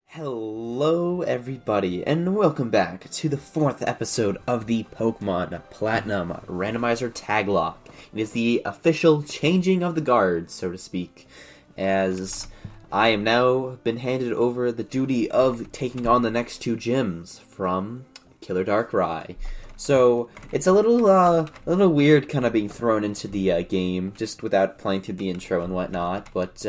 Hello everybody, and welcome back to the 4th episode of the Pokemon Platinum Randomizer Taglocke. It is the official changing of the guards, so to speak, as I am now been handed over the duty of taking on the next 2 gyms from Killer Darkrai. So it's a little weird kind of being thrown into the game, just without playing through the intro and whatnot, but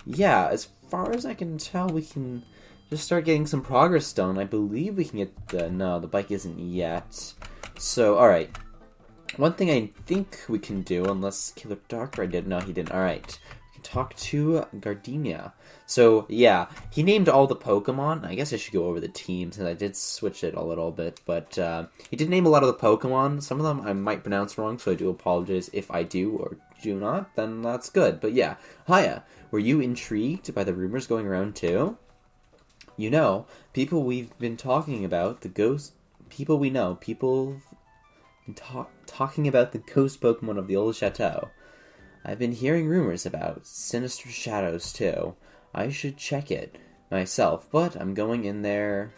yeah, as far as I can tell, we can just start getting some progress done. I believe we can get the... No, the bike isn't yet. So, alright. One thing I think we can do, unless Killer Darkrai did... No, he didn't. Alright. We can talk to Gardenia. So, yeah. He named all the Pokemon. I guess I should go over the teams, since I did switch it a little bit. But, he did name a lot of the Pokemon. Some of them I might pronounce wrong, so I do apologize if I do or do not. Then that's good. But, yeah. Hiya. Were you intrigued by the rumors going around, too? You know, people we've been talking about, the ghost... People we know, people talking about the ghost Pokemon of the old chateau. I've been hearing rumors about sinister shadows, too. I should check it myself, but I'm going in there...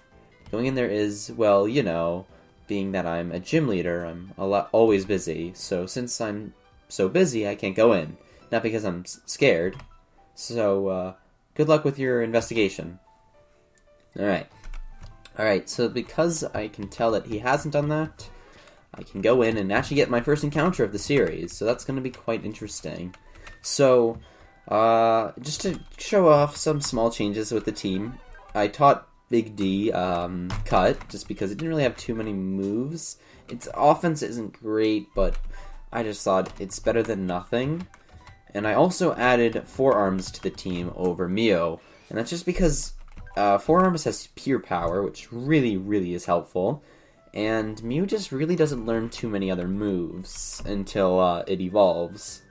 Going in there is, well, you know, being that I'm a gym leader, I'm always busy. So since I'm so busy, I can't go in. Not because I'm scared. So, good luck with your investigation. Alright, so because I can tell that he hasn't done that, I can go in and actually get my first encounter of the series, so that's going to be quite interesting. So, just to show off some small changes with the team, I taught Big D Cut, just because it didn't really have too many moves. Its offense isn't great, but I just thought it's better than nothing. And I also added Forearms to the team over Mio, and that's just because... Forearms has pure power, which really is helpful, and Mew just really doesn't learn too many other moves until it evolves.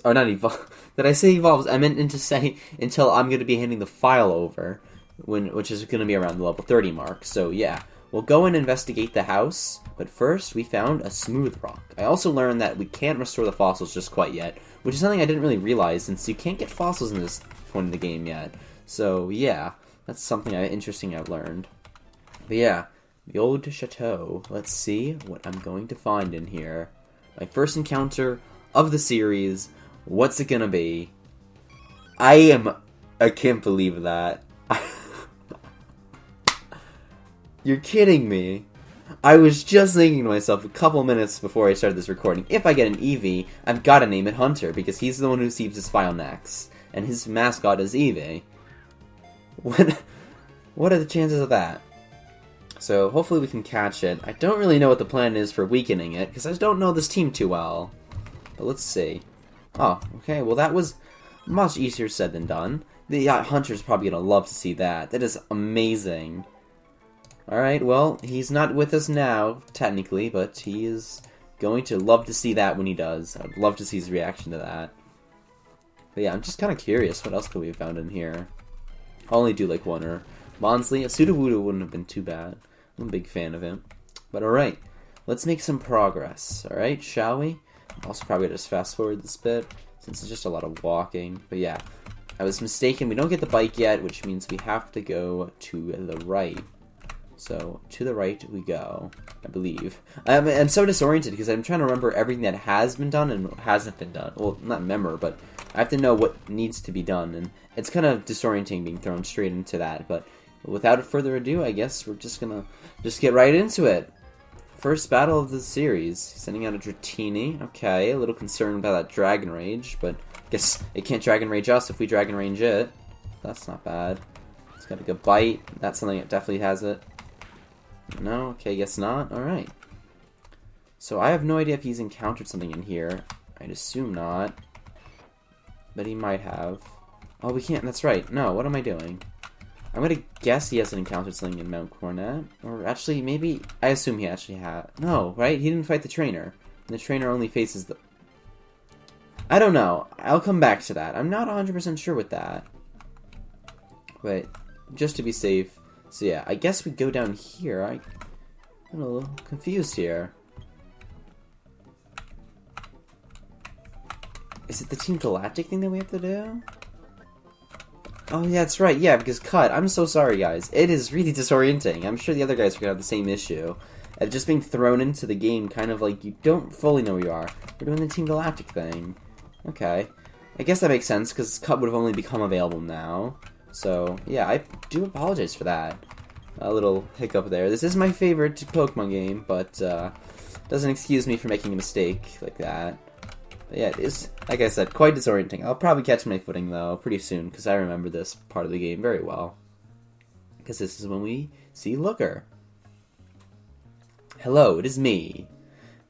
Or not evolve. Did I say evolves? I meant to say until I'm going to be handing the file over, which is going to be around the level 30 mark. So yeah, we'll go and investigate the house, but first we found a smooth rock. I also learned that we can't restore the fossils just quite yet, which is something I didn't really realize since you can't get fossils in this point in the game yet. So yeah. That's something interesting I've learned. But yeah, the old chateau. Let's see what I'm going to find in here. My first encounter of the series. What's it gonna be? I can't believe that. You're kidding me. I was just thinking to myself a couple minutes before I started this recording, if I get an Eevee, I've got to name it Hunter, because he's the one who receives his file next. And his mascot is Eevee. What are the chances of that? So hopefully we can catch it. I don't really know what the plan is for weakening it, because I don't know this team too well. But let's see. Oh, okay, well that was much easier said than done. The Hunter's probably going to love to see that. That is amazing. Alright, well, he's not with us now, technically, but he is going to love to see that when he does. I'd love to see his reaction to that. But yeah, I'm just kind of curious. What else could we have found in here? I'll only do like one, or Monsley. A Sudowoodo wouldn't have been too bad. I'm a big fan of him. But alright, let's make some progress, alright, shall we? Also probably just fast forward this bit, since it's just a lot of walking. But yeah, I was mistaken. We don't get the bike yet, which means we have to go to the right. So, to the right we go, I believe. I'm so disoriented because I'm trying to remember everything that has been done and hasn't been done. Well, not remember, but I have to know what needs to be done, and it's kind of disorienting being thrown straight into that. But without further ado, I guess we're just gonna get right into it. First battle of the series, sending out a Dratini. Okay, a little concerned about that Dragon Rage, but I guess it can't Dragon Rage us if we Dragon Range it. That's not bad. It's got a good bite. That's something that definitely has it. No? Okay, guess not. Alright. So I have no idea if he's encountered something in here. I'd assume not. But he might have. Oh, we can't. That's right. No, what am I doing? I'm gonna guess he hasn't encountered something in Mount Cornet. Or actually, maybe... I assume he actually had. No, right? He didn't fight the trainer. And the trainer only faces the... I don't know. I'll come back to that. I'm not 100% sure with that. But, just to be safe... So yeah, I guess we go down here. I'm a little confused here. Is it the Team Galactic thing that we have to do? Oh, yeah, that's right. Yeah, because cut. I'm so sorry, guys. It is really disorienting. I'm sure the other guys are going to have the same issue. And just being thrown into the game, kind of like you don't fully know where you are. We're doing the Team Galactic thing. Okay. I guess that makes sense, because cut would have only become available now. So, yeah, I do apologize for that. A little hiccup there. This is my favorite Pokemon game, but doesn't excuse me for making a mistake like that. But yeah, it is, like I said, quite disorienting. I'll probably catch my footing, though, pretty soon, because I remember this part of the game very well. Because this is when we see Looker. Hello, it is me.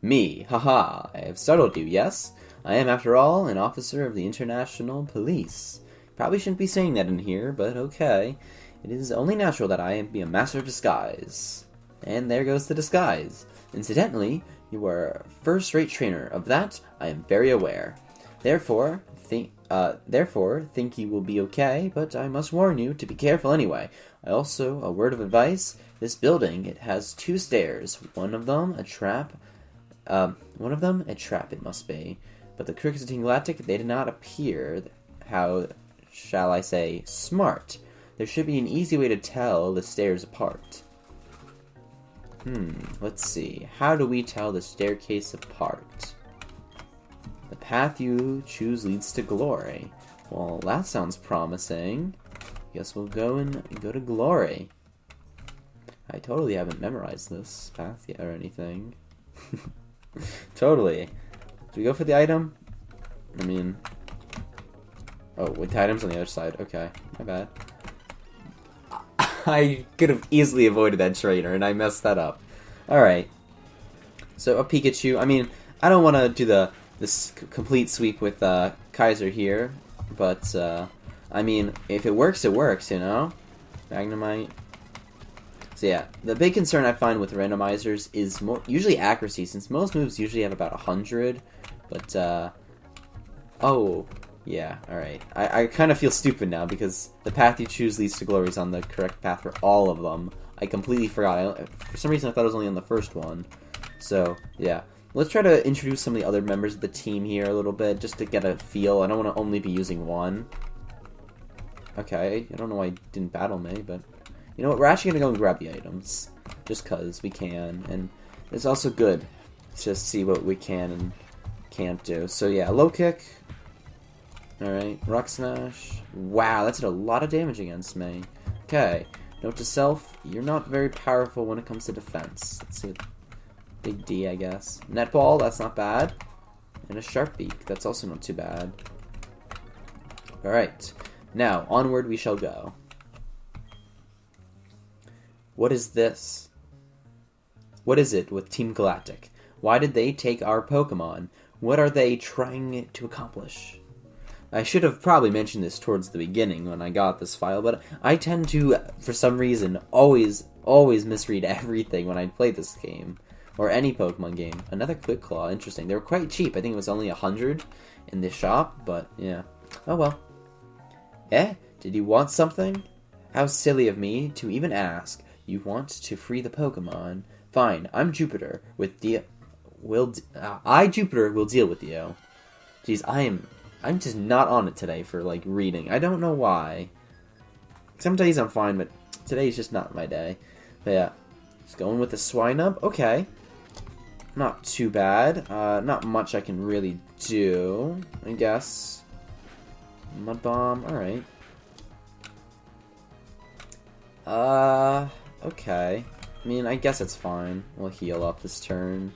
Me, haha, I have startled you, yes? I am, after all, an officer of the International Police. Probably shouldn't be saying that in here, but okay. It is only natural that I be a master of disguise. And there goes the disguise. Incidentally, you are a first-rate trainer. Of that, I am very aware. Therefore, think you will be okay, but I must warn you to be careful anyway. Also, a word of advice, this building, it has 2 stairs. One of them a trap it must be. But the Crickets of Team Galactic, they did not appear, how shall I say, smart. There should be an easy way to tell the stairs apart. Let's see. How do we tell the staircase apart? The path you choose leads to glory. Well, that sounds promising. Guess we'll go to glory. I totally haven't memorized this path yet or anything. Totally. Do we go for the item? I mean... Oh, wait, the item's on the other side. Okay, my bad. I could have easily avoided that trainer, and I messed that up. Alright. So, a Pikachu. I mean, I don't want to do this complete sweep with Kaiser here, but, I mean, if it works, it works, you know? Magnemite. So yeah, the big concern I find with randomizers is usually accuracy, since most moves usually have about 100, but, oh, yeah, alright. I kind of feel stupid now, because the path you choose leads to glory is on the correct path for all of them. I completely forgot. For some reason I thought it was only on the first one. So, yeah. Let's try to introduce some of the other members of the team here a little bit, just to get a feel. I don't want to only be using one. Okay, I don't know why I didn't battle me, but... You know what, we're actually going to go and grab the items. Just because we can, and it's also good to see what we can and can't do. So yeah, low kick. Alright, rock smash. Wow, that did a lot of damage against me. Okay, note to self, you're not very powerful when it comes to defense. Let's see what... Big D, I guess. Netball, that's not bad. And a sharp beak, that's also not too bad. Alright, now, onward we shall go. What is this? What is it with Team Galactic? Why did they take our Pokemon? What are they trying to accomplish? I should have probably mentioned this towards the beginning when I got this file, but I tend to, for some reason, always misread everything when I play this game. Or any Pokemon game. Another Quick Claw, interesting. They were quite cheap. I think it was only 100 in this shop, but yeah. Oh well. Eh? Did you want something? How silly of me to even ask. You want to free the Pokemon? Fine, I'm Jupiter. Jupiter will deal with you. Jeez, I'm just not on it today for like reading. I don't know why. Some days I'm fine, but today's just not my day. But yeah, just going with the Swinub. Okay, not too bad. Not much I can really do, I guess. Mud Bomb. All right. Okay. I mean, I guess it's fine. We'll heal up this turn.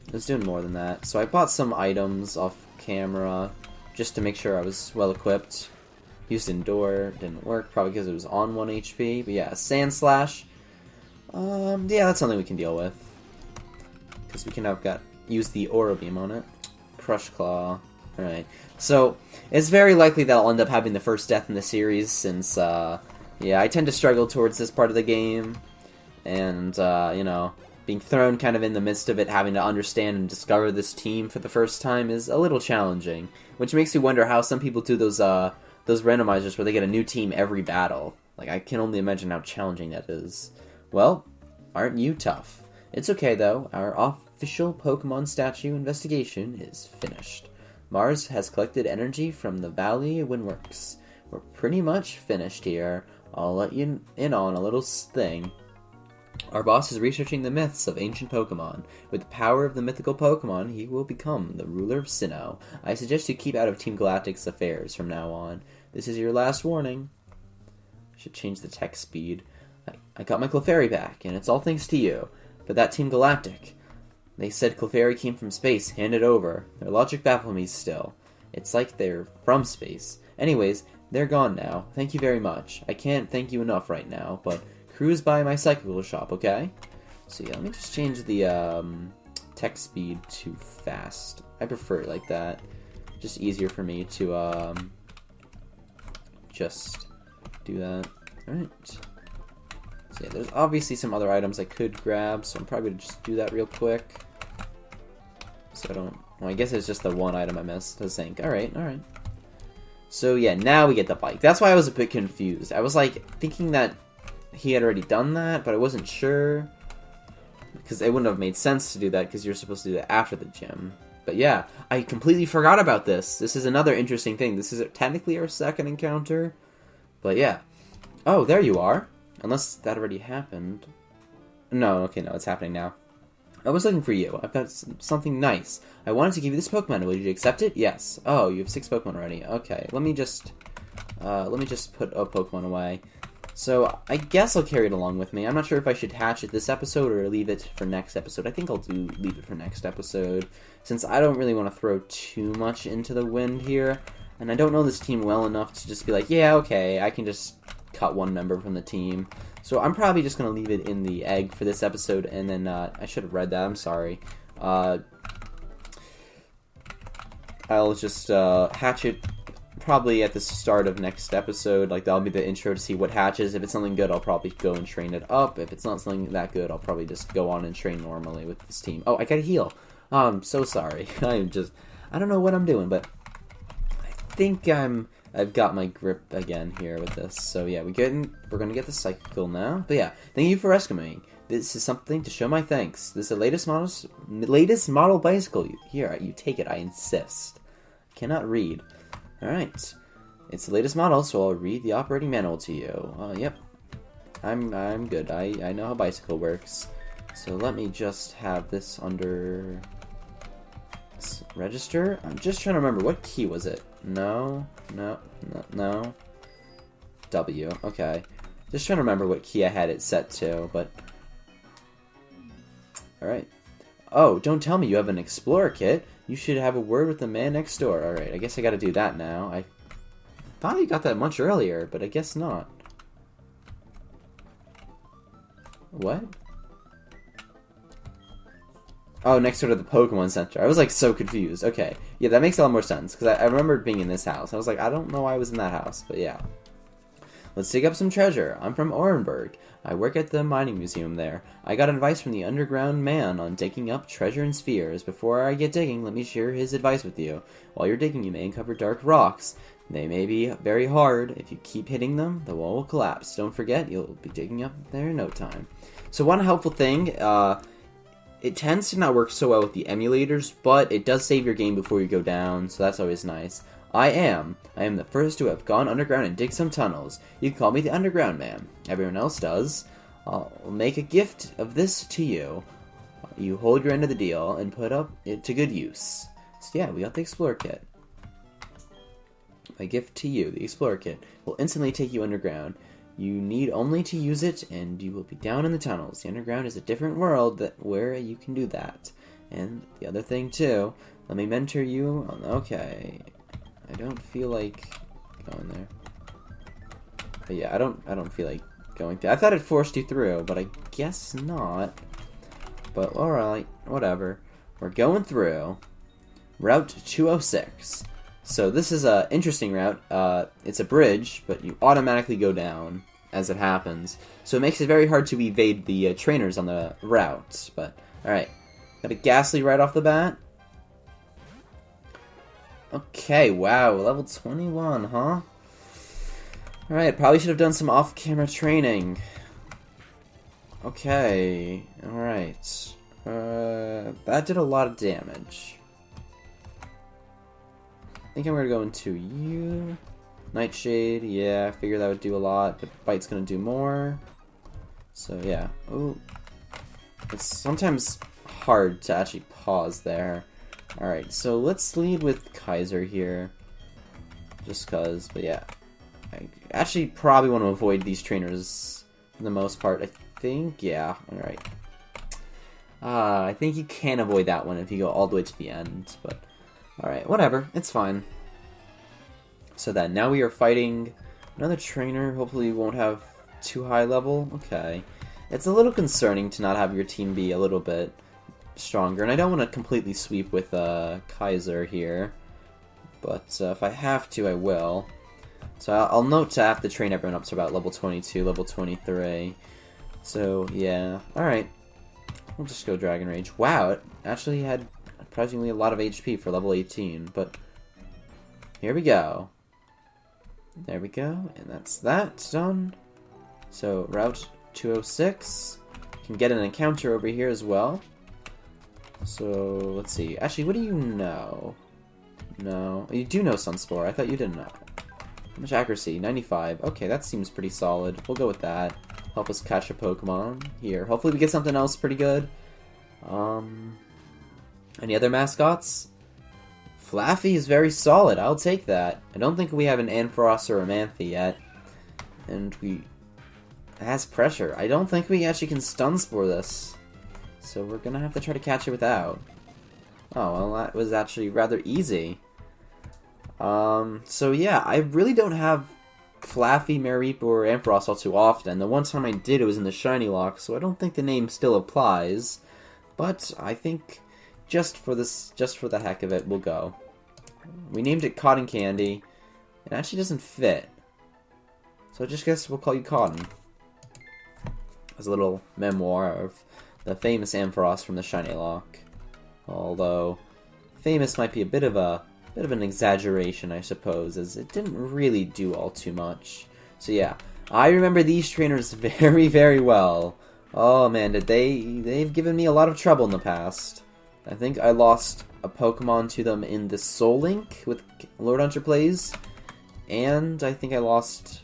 I was doing more than that. So I bought some items off camera just to make sure I was well equipped. Used Endure, didn't work, probably because it was on 1 HP. But yeah, Sand Slash. Yeah, that's something we can deal with. Because we can use the Aura Beam on it. Crush Claw. Alright. So, it's very likely that I'll end up having the first death in the series, since, yeah, I tend to struggle towards this part of the game, and, you know, being thrown kind of in the midst of it, having to understand and discover this team for the first time is a little challenging, which makes me wonder how some people do those randomizers where they get a new team every battle. Like, I can only imagine how challenging that is. Well, Aren't you tough? It's okay though, our official Pokemon statue investigation is finished. Mars has collected energy from the Valley Windworks. We're pretty much finished here. I'll let you in on a little thing. Our boss is researching the myths of ancient Pokemon. With the power of the mythical Pokemon, he will become the ruler of Sinnoh. I suggest you keep out of Team Galactic's affairs from now on. This is your last warning. I should change the text speed. I got my Clefairy back, and it's all thanks to you. But that Team Galactic... They said Clefairy came from space. Hand it over. Their logic baffles me still. It's like they're from space. Anyways, they're gone now. Thank you very much. I can't thank you enough right now, but cruise by my cyclical shop, okay? So yeah, let me just change the text speed to fast. I prefer it like that. Just easier for me to just do that. Alright. So yeah, there's obviously some other items I could grab, so I'm probably going to just do that real quick. So I don't... Well, I guess it's just the one item I missed, the zinc. Alright, alright. So yeah, now we get the bike. That's why I was a bit confused. I was like, thinking that he had already done that, but I wasn't sure. Because it wouldn't have made sense to do that, because you're supposed to do that after the gym. But yeah, I completely forgot about this. This is another interesting thing. This is technically our second encounter. But yeah. Oh, there you are. Unless that already happened. No, okay, no, it's happening now. I was looking for you. I've got something nice. I wanted to give you this Pokemon. Will you accept it? Yes. Oh, you have 6 Pokemon already. Okay, let me just put a Pokemon away. So, I guess I'll carry it along with me. I'm not sure if I should hatch it this episode or leave it for next episode. I think I'll leave it for next episode, since I don't really want to throw too much into the wind here, and I don't know this team well enough to just be like, yeah, okay, I can just cut one member from the team. So I'm probably just going to leave it in the egg for this episode, and then I should have read that, I'm sorry. I'll just hatch it probably at the start of next episode. Like, that'll be the intro to see what hatches. If it's something good, I'll probably go and train it up. If it's not something that good, I'll probably just go on and train normally with this team. Oh, I gotta heal. I'm so sorry. I don't know what I'm doing, but I think I've got my grip again here with this. So yeah, we're gonna get the cycle now. But yeah, thank you for rescuing me. This is something to show my thanks. This is the latest model bicycle. Here, you take it. I insist. I cannot read. Alright. It's the latest model, so I'll read the operating manual to you. Yep. I'm good. I know how bicycle works. So let me just have this under register. I'm just trying to remember, what key was it? No. W. Okay. Just trying to remember what key I had it set to, but alright. Oh, don't tell me you have an Explorer kit. You should have a word with the man next door. Alright, I guess I gotta do that now. I thought you got that much earlier, but I guess not. What? Oh, next door to the Pokemon Center. I was like so confused. Okay. Yeah, that makes a lot more sense, because I remembered being in this house. I was like, I don't know why I was in that house, but yeah. Let's dig up some treasure. I'm from Orenburg. I work at the mining museum there. I got advice from the underground man on digging up treasure and spheres. Before I get digging, let me share his advice with you. While you're digging, you may uncover dark rocks. They may be very hard. If you keep hitting them, the wall will collapse. Don't forget, you'll be digging up there in no time. So one helpful thing, it tends to not work so well with the emulators, but it does save your game before you go down, so that's always nice. I am the first to have gone underground and dig some tunnels. You can call me the Underground Man. Everyone else does. I'll make a gift of this to you. You hold your end of the deal and put it to good use. So yeah, we got the Explorer Kit. My gift to you, the Explorer Kit, will instantly take you underground. You need only to use it, and you will be down in the tunnels. The underground is a different world where you can do that. And the other thing, too, let me mentor you on... Okay... I don't feel like going there. But yeah, I don't feel like going through. I thought it forced you through, but I guess not. But alright, whatever. We're going through Route 206. So this is a interesting route. It's a bridge, but you automatically go down as it happens. So it makes it very hard to evade the trainers on the route. But alright. Got a Gastly right off the bat. Okay, wow, level 21, huh? Alright, probably should have done some off-camera training. Okay, alright. That did a lot of damage. I think I'm gonna go into you. Nightshade, yeah, I figured that would do a lot, but Bite's gonna do more. So yeah. Oh, it's sometimes hard to actually pause there. Alright, so let's lead with Kaiser here. Just cause, but yeah. I actually probably want to avoid these trainers for the most part. I think, yeah, alright. I think you can avoid that one if you go all the way to the end, but alright, whatever, it's fine. So then, now we are fighting another trainer. Hopefully we won't have too high level. Okay. It's a little concerning to not have your team be a little bit stronger, and I don't want to completely sweep with Kaiser here, but if I have to, I will. So I'll note to have to train everyone up to about level 22, level 23. So yeah, alright. We'll just go Dragon Rage. Wow, it actually had surprisingly a lot of HP for level 18, but here we go. There we go, and that's that done. So Route 206 can get an encounter over here as well. So let's see. Actually, what do you know? No, you do know Sunspore. I thought you didn't know. How much accuracy? 95. Okay, that seems pretty solid. We'll go with that. Help us catch a Pokemon here. Hopefully we get something else pretty good. Any other mascots? Flaffy is very solid. I'll take that. I don't think we have an Ampharos or a Manthe yet. And it has pressure. I don't think we actually can Stun Spore this. So we're gonna have to try to catch it without. Oh, well, that was actually rather easy. So yeah, I really don't have Flaffy, Mareep, or Ampharos all too often. The one time I did, it was in the Shiny Lock, so I don't think the name still applies. But I think just for the heck of it, we'll go. We named it Cotton Candy. It actually doesn't fit. So I just guess we'll call you Cotton. As a little memoir of the famous Ampharos from the Shiny Lock. Although, famous might be a bit of an exaggeration, I suppose, as it didn't really do all too much. So yeah, I remember these trainers very, very well. Oh man, they've given me a lot of trouble in the past. I think I lost a Pokemon to them in the Soul Link with LordHunterPlayz, and I think I lost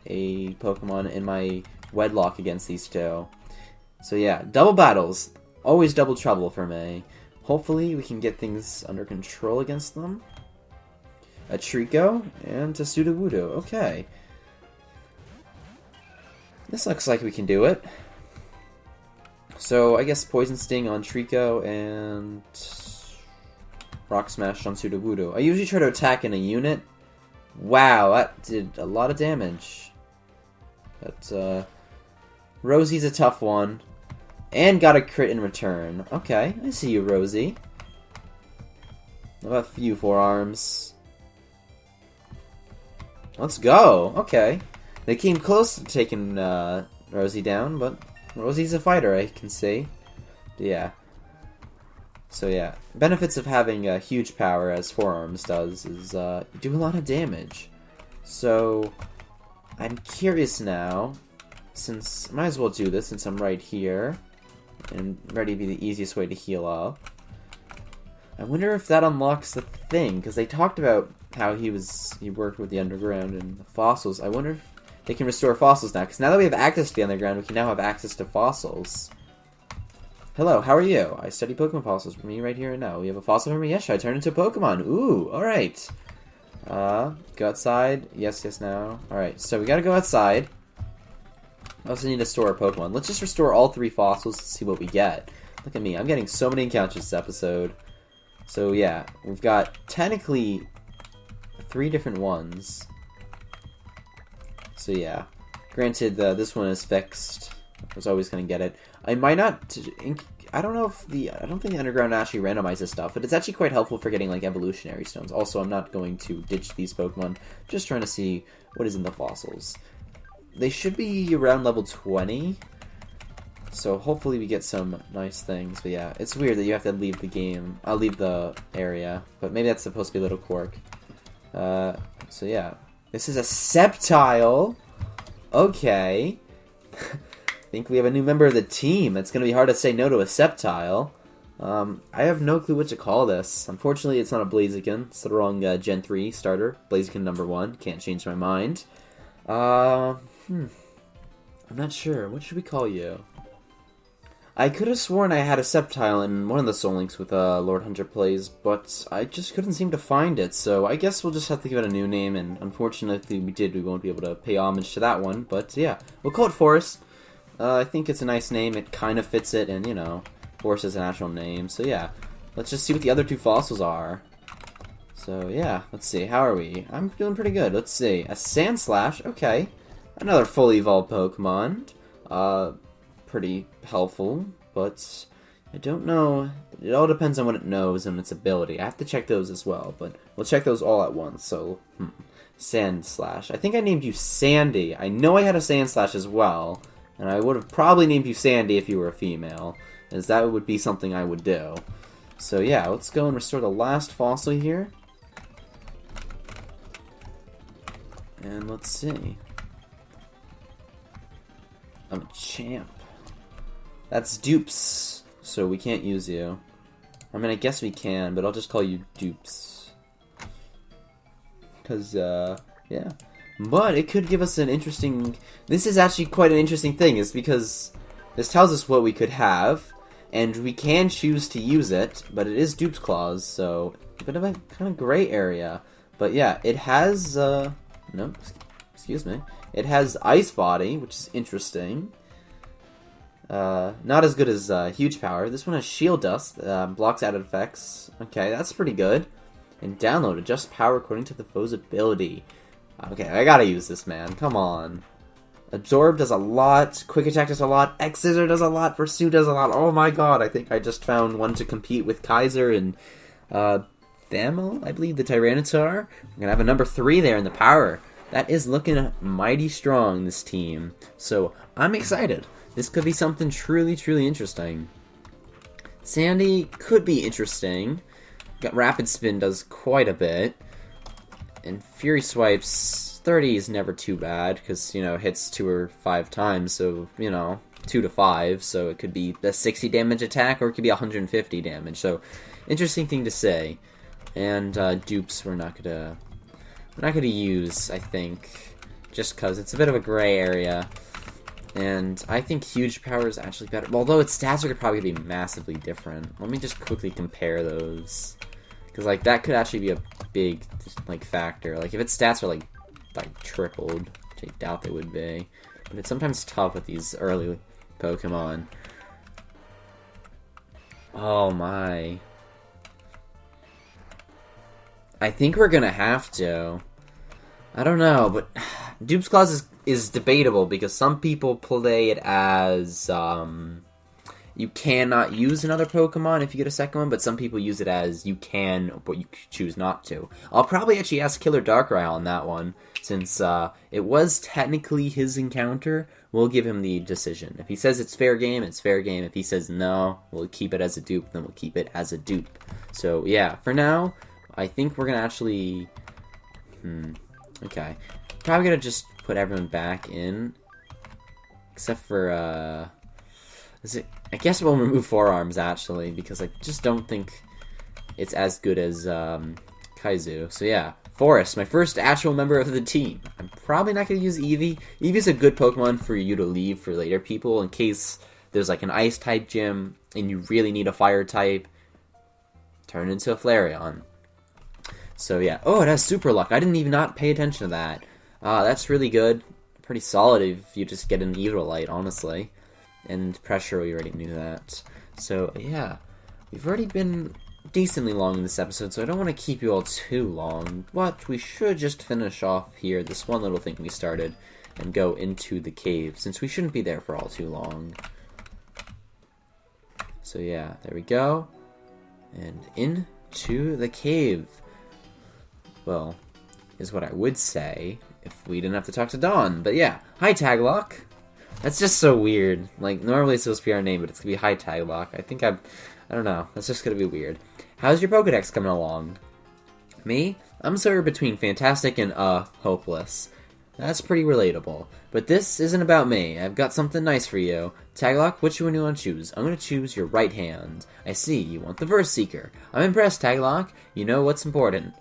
a Pokemon in my Wedlock against these two. So yeah, double battles, always double trouble for me. Hopefully we can get things under control against them. A Trico and a Sudowoodo. Okay. This looks like we can do it. So I guess Poison Sting on Trico and Rock Smash on Sudowoodo. I usually try to attack in a unit. Wow, that did a lot of damage. But Rosie's a tough one. And got a crit in return. Okay, I see you, Rosie. How about a few forearms? Let's go! Okay. They came close to taking Rosie down, but Rosie's a fighter, I can see. Yeah. So yeah, benefits of having a huge power, as forearms does, is you do a lot of damage. So, I'm curious now, since I might as well do this since I'm right here. And ready to be the easiest way to heal up. I wonder if that unlocks the thing, because they talked about how he worked with the underground and the fossils. I wonder if they can restore fossils now, because now that we have access to the underground, we can now have access to fossils. Hello, how are you? I study Pokemon fossils for me right here and now. We have a fossil for me? Yes, should I turn into a Pokemon? Ooh, alright. Go outside. Yes, yes, now. Alright, so we gotta go outside. I also need to store a Pokemon. Let's just restore all 3 fossils and see what we get. Look at me, I'm getting so many encounters this episode. So yeah, we've got technically 3 different ones. So yeah, granted this one is fixed. I was always going to get it. I might not... I don't know if I don't think the Underground actually randomizes stuff, but it's actually quite helpful for getting like evolutionary stones. Also, I'm not going to ditch these Pokemon. Just trying to see what is in the fossils. They should be around level 20, so hopefully we get some nice things. But yeah, it's weird that you have to leave the game. I'll leave the area, but maybe that's supposed to be a little quirk. So yeah, this is a Sceptile. Okay. think we have a new member of the team. It's going to be hard to say no to a Sceptile. I have no clue what to call this. Unfortunately, it's not a Blaziken. It's the wrong Gen 3 starter. Blaziken number 1. Can't change my mind. I'm not sure. What should we call you? I could have sworn I had a Sceptile in one of the Soul Links with LordHunterPlayz, but I just couldn't seem to find it, so I guess we'll just have to give it a new name, and unfortunately we won't be able to pay homage to that one, but yeah, we'll call it Forest. I think it's a nice name, it kind of fits it, and you know, Forest is a natural name, so yeah. Let's just see what the other two fossils are. So yeah, let's see, how are we? I'm feeling pretty good, let's see. A Sandslash, okay. Another fully evolved Pokemon. Pretty helpful, but I don't know. It all depends on what it knows and its ability. I have to check those as well, but we'll check those all at once. So, Sandslash. I think I named you Sandy. I know I had a Sandslash as well, and I would have probably named you Sandy if you were a female, as that would be something I would do. So yeah, let's go and restore the last fossil here. And let's see. I'm a champ. That's Dupes, so we can't use you. I mean, I guess we can, but I'll just call you Dupes. Because, yeah. But it could give us an interesting... This is actually quite an interesting thing, is because this tells us what we could have, and we can choose to use it, but it is Dupes Claws, so a bit of a kind of gray area. But yeah, it has, no, excuse me. It has Ice Body, which is interesting. Not as good as Huge Power. This one has Shield Dust, blocks added effects. Okay, that's pretty good. And Download, adjust power according to the foe's ability. Okay, I gotta use this, man. Come on. Absorb does a lot. Quick Attack does a lot. X-Scissor does a lot. Pursue does a lot. Oh my god, I think I just found one to compete with Kaiser and Thamel, I believe, the Tyranitar. We're gonna have a number 3 there in the power. That is looking mighty strong, this team. So, I'm excited. This could be something truly, truly interesting. Sandy could be interesting. Got Rapid Spin does quite a bit. And Fury Swipes 30 is never too bad, because, you know, hits 2 or 5 times, so, you know, 2 to 5, so it could be a 60 damage attack, or it could be 150 damage, so, interesting thing to say. And, Dupes we're not gonna use, I think, just because it's a bit of a gray area. And I think Huge Power is actually better. Although its stats are probably going to be massively different. Let me just quickly compare those. Because, like, that could actually be a big, like, factor. Like, if its stats are, like tripled, which I doubt they would be. But it's sometimes tough with these early Pokemon. Oh, my. I think we're going to have to. I don't know, but Dupes Claws is debatable because some people play it as you cannot use another Pokemon if you get a second one, but some people use it as you can, but you choose not to. I'll probably actually ask Killer Darkrai on that one, since it was technically his encounter. We'll give him the decision. If he says it's fair game, it's fair game. If he says no, we'll keep it as a dupe, then we'll keep it as a dupe. So yeah, for now, I think we're gonna actually... Okay. Probably gonna just put everyone back in. Except for, I guess we'll remove Forearms, actually, because I just don't think it's as good as, Kaizu. So yeah, Forest, my first actual member of the team. I'm probably not gonna use Eevee. Eevee's a good Pokemon for you to leave for later people, in case there's, like, an Ice-type gym, and you really need a Fire-type. Turn into a Flareon. So yeah, oh, it has Super Luck. I didn't even not pay attention to that. That's really good. Pretty solid if you just get an Eviolite, honestly. And Pressure, we already knew that. So yeah, we've already been decently long in this episode, so I don't want to keep you all too long. But we should just finish off here, this one little thing we started, and go into the cave, since we shouldn't be there for all too long. So yeah, there we go. And into the cave. Well, is what I would say if we didn't have to talk to Dawn. But yeah, hi Taglocke. That's just so weird. Like, normally it's supposed to be our name, but it's gonna be hi Taglocke. I think I don't know. That's just gonna be weird. How's your Pokedex coming along? Me? I'm sort of between fantastic and hopeless. That's pretty relatable. But this isn't about me. I've got something nice for you. Taglocke, which one do you want to choose? I'm going to choose your right hand. I see, you want the Verse Seeker. I'm impressed, Taglocke. You know what's important.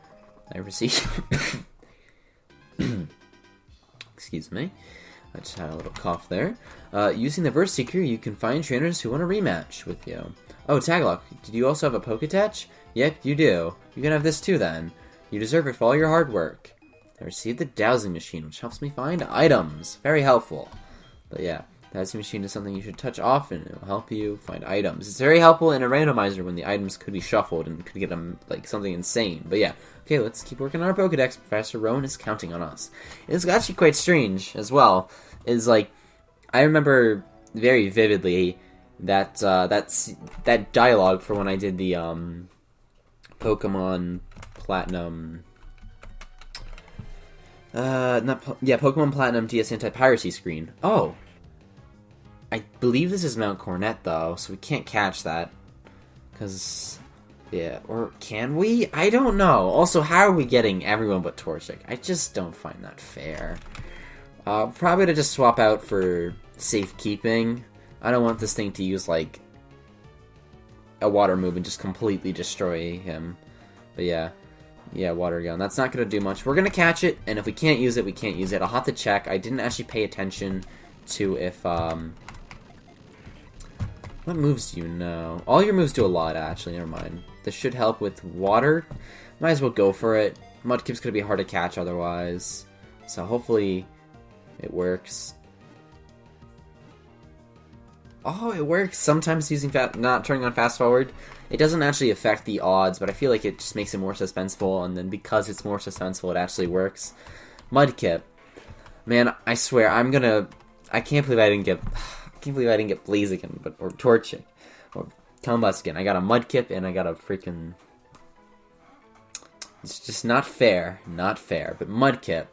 I received... Excuse me. I just had a little cough there. Using the Verse Seeker, you can find trainers who want a rematch with you. Oh, Taglocke, did you also have a Poketouch? Yep, you do. You can have this too, then. You deserve it for all your hard work. I received the dowsing machine, which helps me find items. Very helpful. But yeah, dowsing machine is something you should touch often. It will help you find items. It's very helpful in a randomizer when the items could be shuffled and could get them like something insane. But yeah, okay, let's keep working on our Pokedex. Professor Rowan is counting on us. It's actually quite strange as well. It's like, I remember very vividly that that dialogue for when I did the Pokemon Platinum. Pokemon Platinum DS Antipiracy Screen. Oh! I believe this is Mount Cornet, though, so we can't catch that. Because, yeah, or can we? I don't know. Also, how are we getting everyone but Torchic? I just don't find that fair. Probably to just swap out for safekeeping. I don't want this thing to use, like, a water move and just completely destroy him. But yeah. Yeah, water gun. That's not going to do much. We're going to catch it, and if we can't use it, we can't use it. I'll have to check. I didn't actually pay attention to if, What moves do you know? All your moves do a lot, actually. Never mind. This should help with water. Might as well go for it. Mudkip's going to be hard to catch otherwise. So hopefully it works. Oh, it works. Sometimes using not turning on fast forward. It doesn't actually affect the odds, but I feel like it just makes it more suspenseful, and then because it's more suspenseful, it actually works. Mudkip. Man, I swear, I can't believe I didn't get Blaziken, or Torchic, or Tombuskin. I got a Mudkip, and I got a freaking... It's just not fair. Not fair. But Mudkip.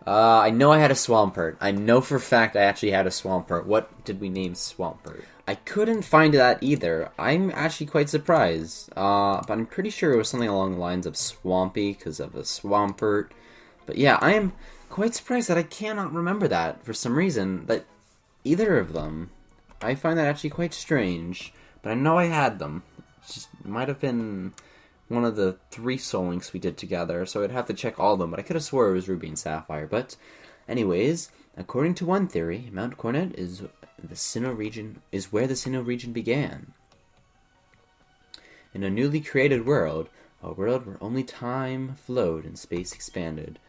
I know I had a Swampert. I know for a fact I actually had a Swampert. What did we name Swampert? I couldn't find that either. I'm actually quite surprised. But I'm pretty sure it was something along the lines of Swampy because of a Swampert. But yeah, I am quite surprised that I cannot remember that for some reason. That either of them. I find that actually quite strange. But I know I had them. It just might have been one of the 3 Soul Links we did together, so I'd have to check all of them, but I could have swore it was Ruby and Sapphire. But anyways, according to one theory, Mount Cornet is where the Sinnoh region began. In a newly created world, a world where only time flowed and space expanded,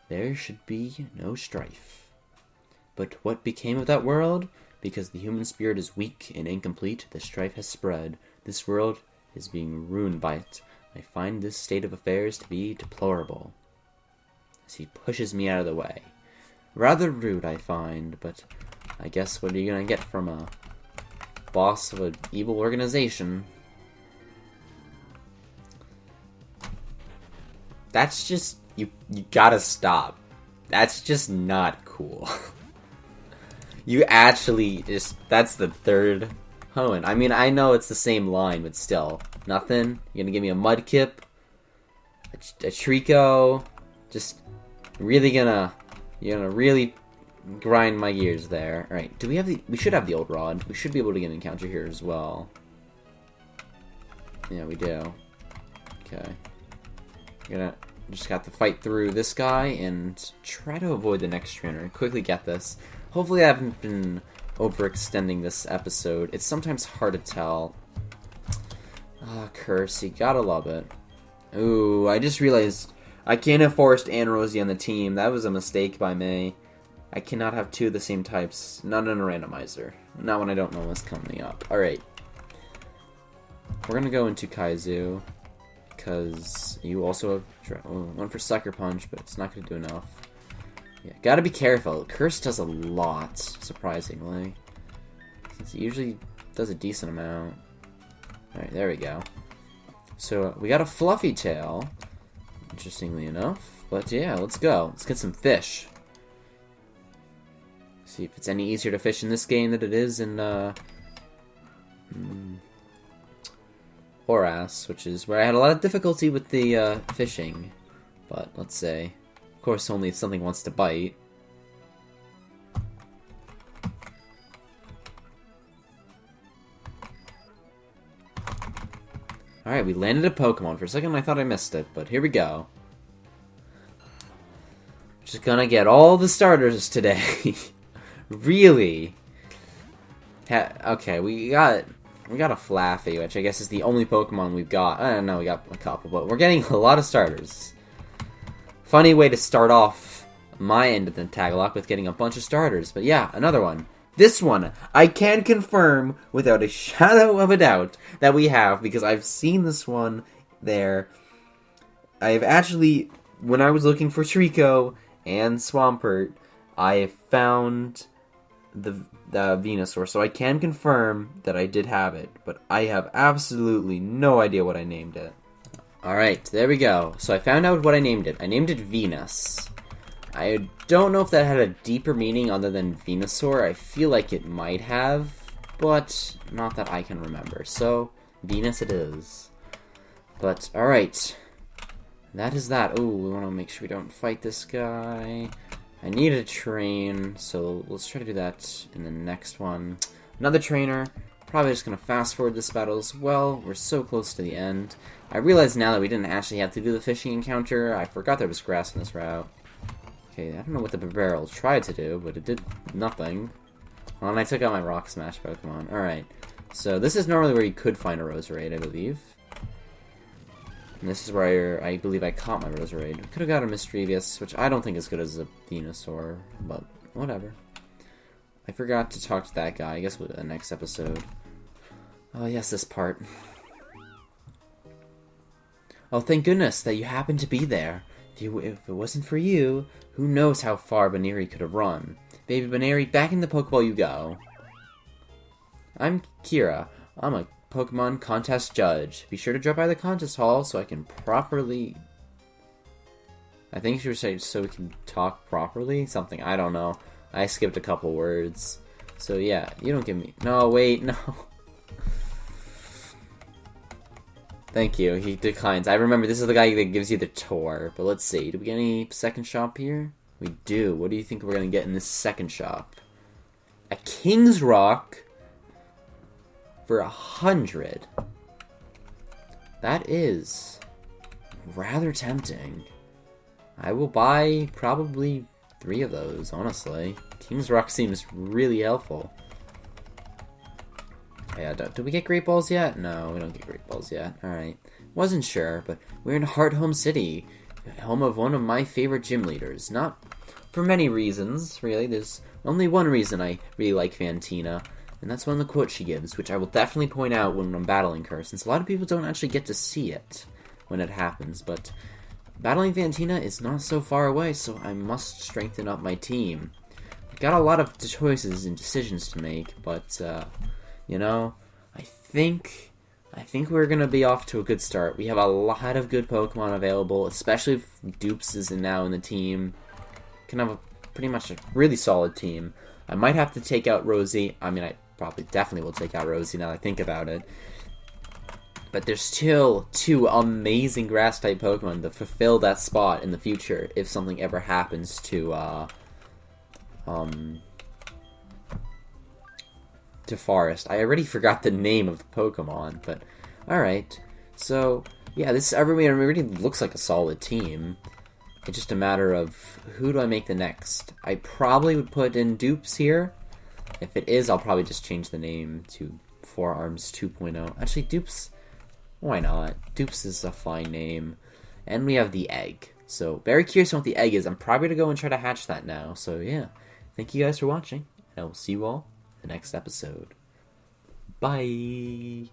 there should be no strife. But what became of that world? Because the human spirit is weak and incomplete, the strife has spread. This world is being ruined by it. I find this state of affairs to be deplorable. As he pushes me out of the way. Rather rude, I find, but I guess what are you gonna get from a boss of an evil organization? That's just... You gotta stop. That's just not cool. You actually just... That's the third Hoenn. I mean, I know it's the same line, but still. Nothing? You're gonna give me a Mudkip? A Trico? Just really gonna... You're gonna really grind my gears there. Alright, do we have the... We should have the Old Rod. We should be able to get an encounter here as well. Yeah, we do. Okay. Gonna... Just got to fight through this guy and try to avoid the next trainer. Quickly get this. Hopefully I haven't been overextending this episode. It's sometimes hard to tell. Ah, Curse. You gotta love it. Ooh, I just realized I can't have Forest and Rosie on the team. That was a mistake by me. I cannot have 2 of the same types. Not in a randomizer. Not when I don't know what's coming up. Alright. We're gonna go into Kaizu. Because you also have one for Sucker Punch, but it's not gonna do enough. Yeah, gotta be careful. Curse does a lot, surprisingly. Since it usually does a decent amount. Alright, there we go. So, we got a Fluffy Tail, interestingly enough. But yeah, let's go. Let's get some fish. See if it's any easier to fish in this game than it is in, Horas, which is where I had a lot of difficulty with the, fishing. But, let's say, of course only if something wants to bite. Alright, we landed a Pokemon. For a second I thought I missed it, but here we go. Just gonna get all the starters today. Really? Okay, we got a Flaffy, which I guess is the only Pokemon we've got. I don't know, we got a couple, but we're getting a lot of starters. Funny way to start off my end of the Taglocke with getting a bunch of starters. But yeah, another one. This one, I can confirm without a shadow of a doubt that we have, because I've seen this one there. I've actually, when I was looking for Trico and Swampert, I found the Venusaur, so I can confirm that I did have it, but I have absolutely no idea what I named it. Alright, there we go. So I found out what I named it. I named it Venus. I don't know if that had a deeper meaning other than Venusaur. I feel like it might have, but not that I can remember. So, Venus it is. But, alright. That is that. Oh, we want to make sure we don't fight this guy. I need a train, so let's try to do that in the next one. Another trainer. Probably just going to fast forward this battle as well. We're so close to the end. I realize now that we didn't actually have to do the fishing encounter. I forgot there was grass in this route. Okay, I don't know what the barrel tried to do, but it did nothing. Well, and I took out my Rock Smash Pokemon. Alright, so this is normally where you could find a Roserade, I believe. And this is where I believe I caught my Roserade. Could have got a Mischievous, which I don't think is good as a Venusaur, but whatever. I forgot to talk to that guy. I guess we'll do the next episode. Oh yes, this part. Oh, thank goodness that you happened to be there. If it wasn't for you, who knows how far Baneri could have run. Baby Baneri, back in the Pokeball you go. I'm Kira. I'm a Pokemon contest judge. Be sure to drop by the contest hall so I can properly... I think she was saying so we can talk properly? Something, I don't know. I skipped a couple words. So yeah, you don't give me... No, wait, no. Thank you, he declines. I remember this is the guy that gives you the tour. But let's see, do we get any second shop here? We do. What do you think we're going to get in this second shop? A King's Rock for 100. That is rather tempting. I will buy probably 3 of those, honestly. King's Rock seems really helpful. Yeah, do we get Great Balls yet? No, we don't get Great Balls yet. Alright. Wasn't sure, but we're in Heart Home City, home of one of my favorite gym leaders. Not for many reasons, really. There's only one reason I really like Fantina, and that's one of the quotes she gives, which I will definitely point out when I'm battling her, since a lot of people don't actually get to see it when it happens, but battling Fantina is not so far away, so I must strengthen up my team. I've got a lot of choices and decisions to make, but, you know, I think we're going to be off to a good start. We have a lot of good Pokemon available, especially if Dupes is now in the team. Can have pretty much a really solid team. I might have to take out Rosie. I mean, I probably definitely will take out Rosie now that I think about it. But there's still 2 amazing Grass-type Pokemon to fulfill that spot in the future if something ever happens to Forest. I already forgot the name of the Pokemon, but alright. So, yeah, this everybody already looks like a solid team. It's just a matter of who do I make the next. I probably would put in Dupes here. If it is, I'll probably just change the name to Forearms 2.0. Actually, Dupes, why not? Dupes is a fine name. And we have the egg. So, very curious on what the egg is. I'm probably going to go and try to hatch that now. So, yeah. Thank you guys for watching. And I will see you all in the next episode. Bye!